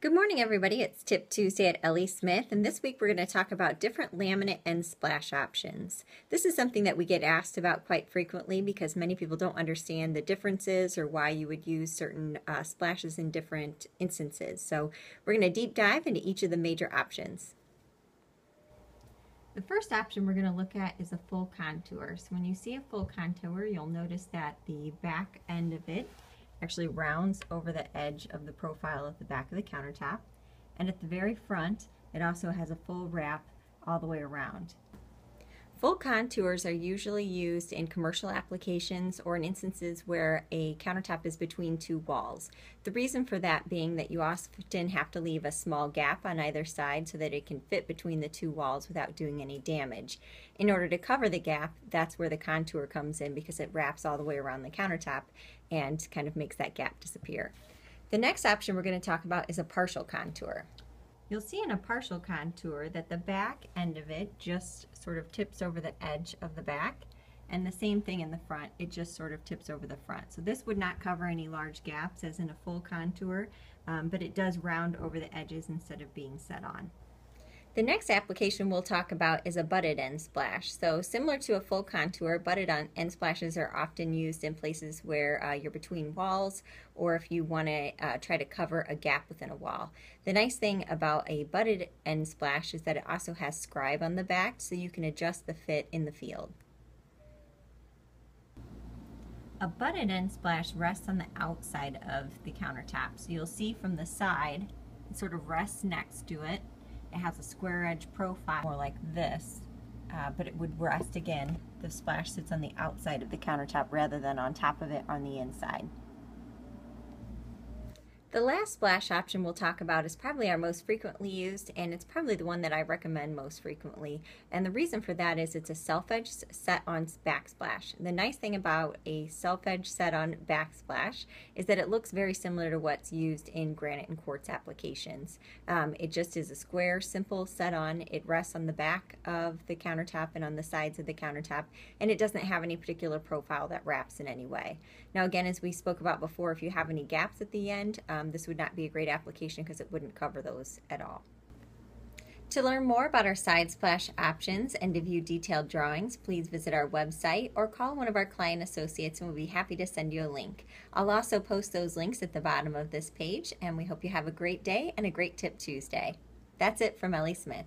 Good morning, everybody. It's Tip Tuesday at Ellie Smith, and this week we're going to talk about different laminate Endsplash options. This is something that we get asked about quite frequently because many people don't understand the differences or why you would use certain splashes in different instances. So we're going to deep dive into each of the major options. The first option we're going to look at is a full contour. So when you see a full contour, you'll notice that the back end of it actually rounds over the edge of the profile of the back of the countertop, and at the very front it also has a full wrap all the way around. Full contours are usually used in commercial applications or in instances where a countertop is between two walls. The reason for that being that you often have to leave a small gap on either side so that it can fit between the two walls without doing any damage. In order to cover the gap, that's where the contour comes in because it wraps all the way around the countertop and kind of makes that gap disappear. The next option we're going to talk about is a partial contour. You'll see in a partial contour that the back end of it just sort of tips over the edge of the back, and the same thing in the front, it just sort of tips over the front. So this would not cover any large gaps as in a full contour, but it does round over the edges instead of being set on. The next application we'll talk about is a butted end splash. So similar to a full contour, butted end splashes are often used in places where you're between walls or if you want to try to cover a gap within a wall. The nice thing about a butted end splash is that it also has scribe on the back so you can adjust the fit in the field. A butted end splash rests on the outside of the countertop. So you'll see from the side, it sort of rests next to it. It has a square edge profile, more like this, but it would rest again. The splash sits on the outside of the countertop rather than on top of it on the inside. The last splash option we'll talk about is probably our most frequently used, and it's probably the one that I recommend most frequently. And the reason for that is it's a self-edge set-on backsplash. The nice thing about a self-edge set-on backsplash is that it looks very similar to what's used in granite and quartz applications. It just is a square, simple set-on. It rests on the back of the countertop and on the sides of the countertop, and it doesn't have any particular profile that wraps in any way. Now again, as we spoke about before, if you have any gaps at the end, this would not be a great application because it wouldn't cover those at all. To learn more about our side splash options and to view detailed drawings, please visit our website or call one of our client associates and we'll be happy to send you a link. I'll also post those links at the bottom of this page, and we hope you have a great day and a great Tip Tuesday. That's it from Ellie Smith.